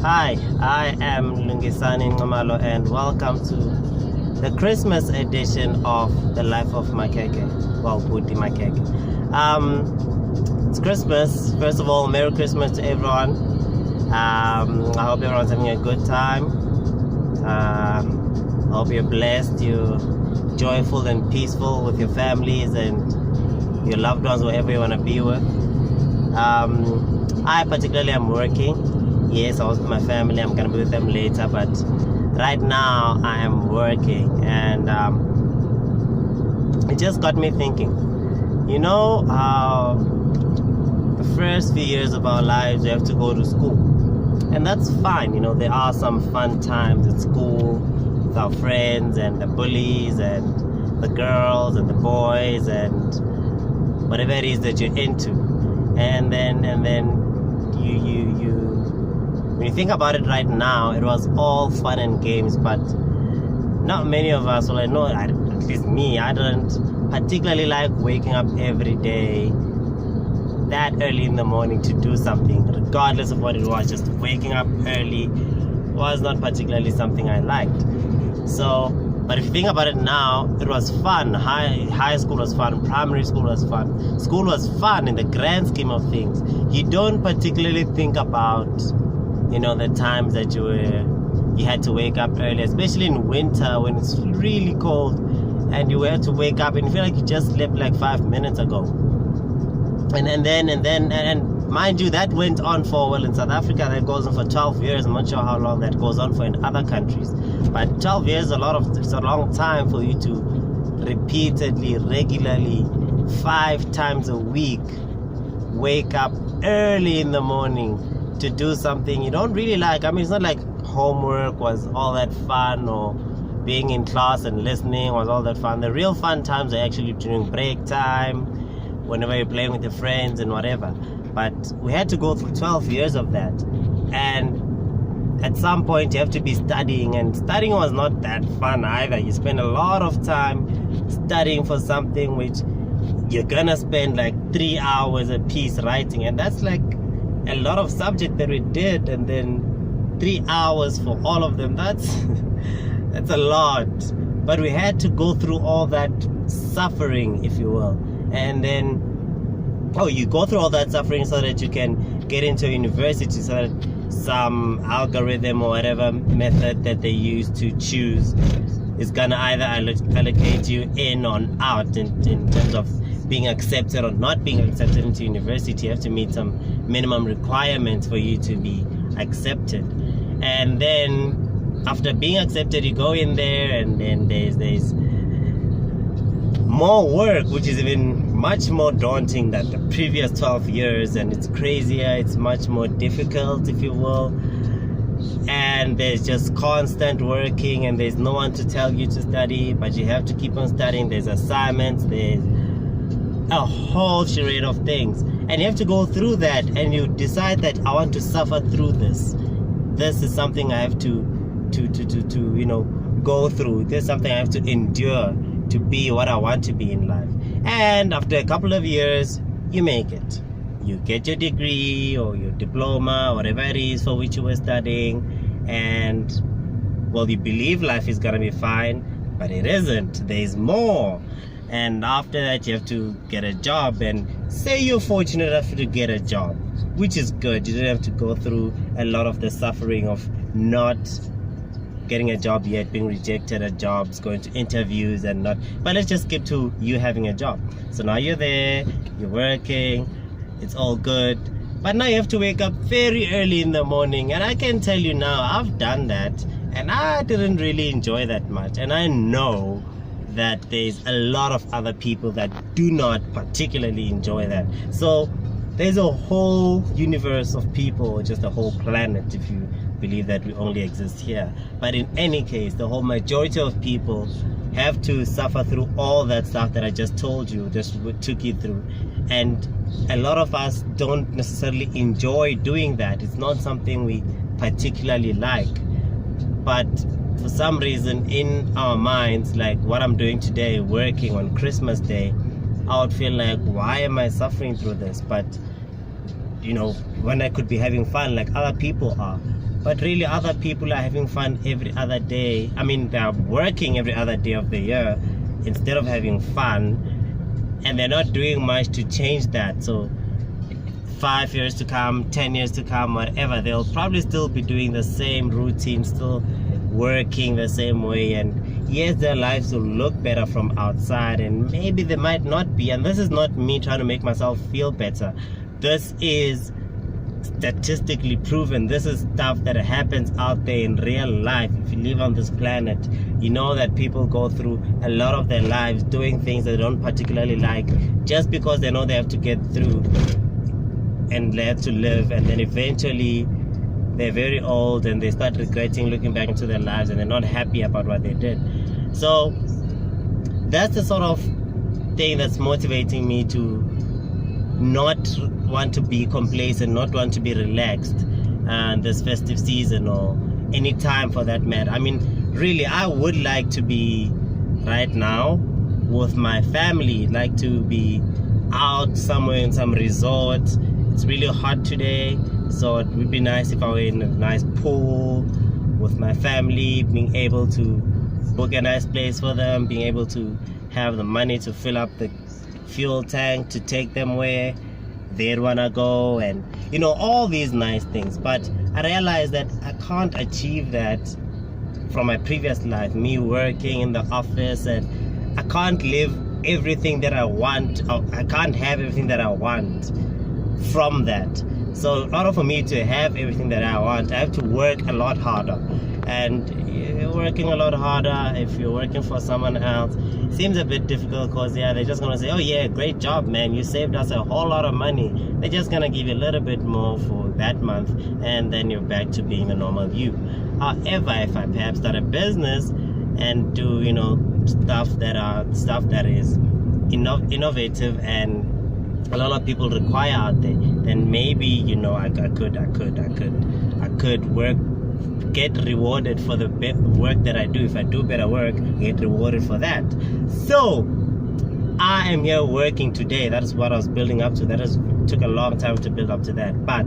Hi, I am Lungisani Ngamalo and welcome to the Christmas edition of The Life of Makhekhe. Well, Bhuti Makhekhe. It's Christmas. First of all, Merry Christmas to everyone. I hope everyone's having a good time. I hope you're blessed, you're joyful and peaceful with your families and your loved ones, wherever you want to be with. I particularly am working. Yes, I was with my family. I'm going to be with them later, but right now I am working, and it just got me thinking. You know, the first few years of our lives we have to go to school, and that's fine. You know, there are some fun times at school with our friends and the bullies and the girls and the boys and whatever it is that you're into, and then you when you think about it right now, it was all fun and games, but not many of us, well, I know, at least me, I didn't particularly like waking up every day that early in the morning to do something, regardless of what it was. Just waking up early was not particularly something I liked. So, but if you think about it now, it was fun. High school was fun, primary school was fun. School was fun in the grand scheme of things. You don't particularly think about, you know, the times that you had to wake up early, especially in winter when it's really cold and you had to wake up and you feel like you just slept like 5 minutes ago. And mind you, that went on for, well, in South Africa that goes on for 12 years. I'm not sure how long that goes on for in other countries, but 12 years it's a long time for you to repeatedly, regularly, 5 times a week wake up early in the morning to do something you don't really like. I mean, it's not like homework was all that fun, or being in class and listening was all that fun. The real fun times are actually during break time, whenever you're playing with your friends and whatever. But we had to go through 12 years of that, and at some point you have to be studying, and studying was not that fun either. You spend a lot of time studying for something which you're gonna spend like 3 hours a piece writing, and that's like a lot of subject that we did, and then 3 hours for all of them. That's a lot. But we had to go through all that suffering, if you will, and then you go through all that suffering so that you can get into a university, so that some algorithm or whatever method that they use to choose is gonna either allocate you in or out in terms of being accepted or not being accepted into university. You have to meet some minimum requirements for you to be accepted, and then after being accepted you go in there, and then there's more work, which is even much more daunting than the previous 12 years, and it's crazier, it's much more difficult, if you will, and there's just constant working, and there's no one to tell you to study, but you have to keep on studying. There's assignments, there's a whole charade of things, and you have to go through that, and you decide that I want to suffer through this. This is something I have to you know, go through. This is something I have to endure to be what I want to be in life. And after a couple of years, you make it. You get your degree or your diploma, whatever it is for which you were studying, and well, you believe life is gonna be fine, but it isn't. There's more. And after that, you have to get a job, and say you're fortunate enough to get a job, which is good. You don't have to go through a lot of the suffering of not getting a job yet, being rejected at jobs, going to interviews and not. But let's just skip to you having a job. So now you're there, you're working, it's all good, but now you have to wake up very early in the morning. And I can tell you now, I've done that, and I didn't really enjoy that much. And I know that there's a lot of other people that do not particularly enjoy that. So there's a whole universe of people, just a whole planet, if you believe that we only exist here. But in any case, the whole majority of people have to suffer through all that stuff that I just told you, just took you through. And a lot of us don't necessarily enjoy doing that. It's not something we particularly like, but for some reason in our minds, like what I'm doing today, working on Christmas Day, I would feel like, why am I suffering through this? But you know, when I could be having fun like other people are. but really other people are having fun every other day. I mean, they're working every other day of the year instead of having fun, and they're not doing much to change that. So 5 years to come, 10 years to come, whatever, they'll probably still be doing the same routine, still working the same way. And yes, their lives will look better from outside, and maybe they might not be. And this is not me trying to make myself feel better. This is statistically proven. This is stuff that happens out there in real life. If you live on this planet, you know that people go through a lot of their lives doing things they don't particularly like, just because they know they have to get through and they have to live, and then eventually they're very old and they start regretting looking back into their lives, and they're not happy about what they did. So that's the sort of thing that's motivating me to not want to be complacent, not want to be relaxed this festive season, or any time for that matter. I mean, really, I would like to be right now with my family, like to be out somewhere in some resort. It's really hot today, so it would be nice if I were in a nice pool with my family, being able to book a nice place for them, being able to have the money to fill up the fuel tank to take them where they'd want to go, and you know, all these nice things. But I realized that I can't achieve that from my previous life, me working in the office, and I can't live everything that I want. I can't have everything that I want from that. So in order for me to have everything that I want, I have to work a lot harder. And working a lot harder, if you're working for someone else, seems a bit difficult, because yeah, they're just gonna say, oh yeah, great job, man, you saved us a whole lot of money. They're just gonna give you a little bit more for that month, and then you're back to being a normal you. However, if I perhaps start a business and do, you know, stuff that is innovative and a lot of people require out there, then maybe, you know, I could get rewarded for the work that I do. If I do better work, get rewarded for that. So I am here working today. That is what I was building up to. Took a long time to build up to that, but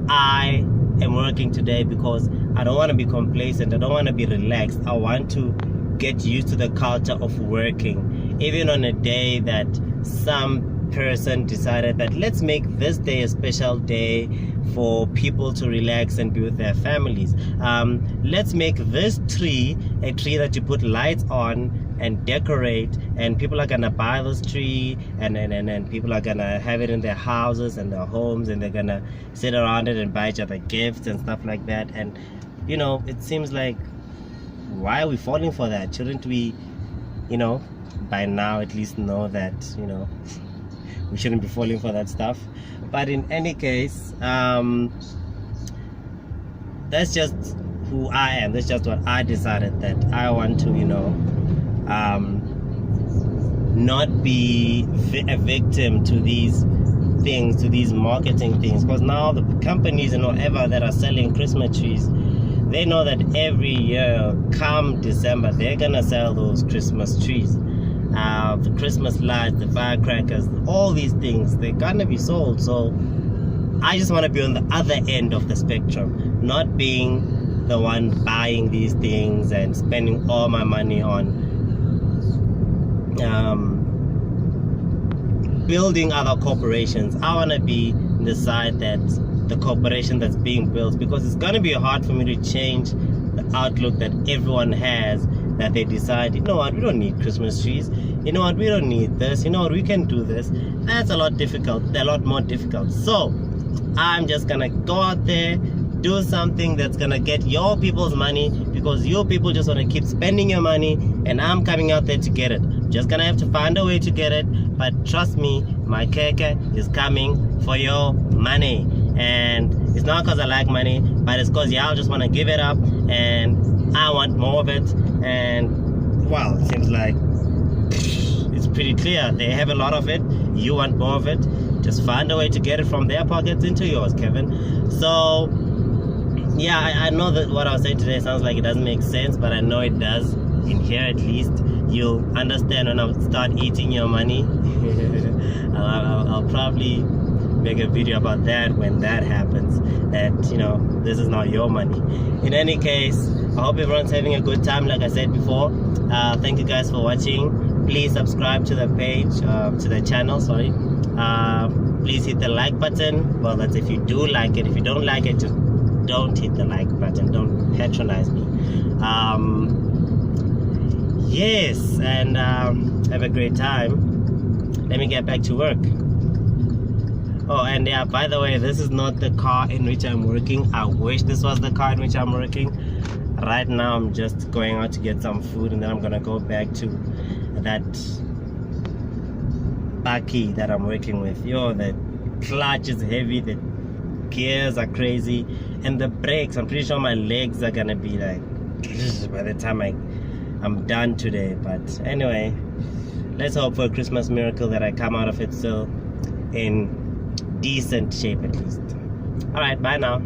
I am working today because I don't want to be complacent. I don't want to be relaxed. I want to get used to the culture of working, even on a day that some person decided that let's make this day a special day for people to relax and be with their families. Let's make this tree a tree that you put lights on and decorate, and people are gonna buy this tree, and people are gonna have it in their houses and their homes, and they're gonna sit around it and buy each other gifts and stuff like that. And you know, it seems like, why are we falling for that? Shouldn't we, you know, by now at least know that, you know, we shouldn't be falling for that stuff? But in any case, that's just who I am. That's just what I decided, that I want to, you know, not be a victim to these things, to these marketing things. Because now the companies and whatever that are selling Christmas trees, they know that every year come December they're gonna sell those Christmas trees, the Christmas lights, the firecrackers, all these things, they're gonna be sold. So I just want to be on the other end of the spectrum, not being the one buying these things and spending all my money on building other corporations. I want to be on the side that the corporation that's being built, because it's going to be hard for me to change the outlook that everyone has, that they decide, you know what, we don't need Christmas trees, you know what, we don't need this, you know what, we can do this. That's a lot more difficult. So I'm just gonna go out there, do something that's gonna get your people's money, because your people just want to keep spending your money, and I'm coming out there to get it. Just gonna have to find a way to get it, but trust me, Makhekhe is coming for your money. And it's not because I like money, but it's because y'all just want to give it up, and I want more of it. And well, it seems like it's pretty clear, they have a lot of it, you want more of it. Just find a way to get it from their pockets into yours, Kevin. So yeah, I know that what I was saying today sounds like it doesn't make sense, but I know it does. In here at least, you'll understand when I start eating your money. I'll probably make a video about that when that happens, that this is not your money. In any case, I hope everyone's having a good time. Like I said before, thank you guys for watching. Please subscribe to the page, to the channel, sorry. Please hit the like button. Well, that's if you do like it. If you don't like it, just don't hit the like button. Don't patronize me. Yes, and have a great time. Let me get back to work. Oh, and yeah, by the way, this is not the car in which I'm working. I wish this was the car in which I'm working. Right now I'm just going out to get some food, and then I'm gonna go back to that bakkie that I'm working with. Yo, the clutch is heavy, the gears are crazy, and the brakes, I'm pretty sure my legs are gonna be like by the time I'm done today. But anyway, let's hope for a Christmas miracle that I come out of it still in decent shape at least. All right, bye now.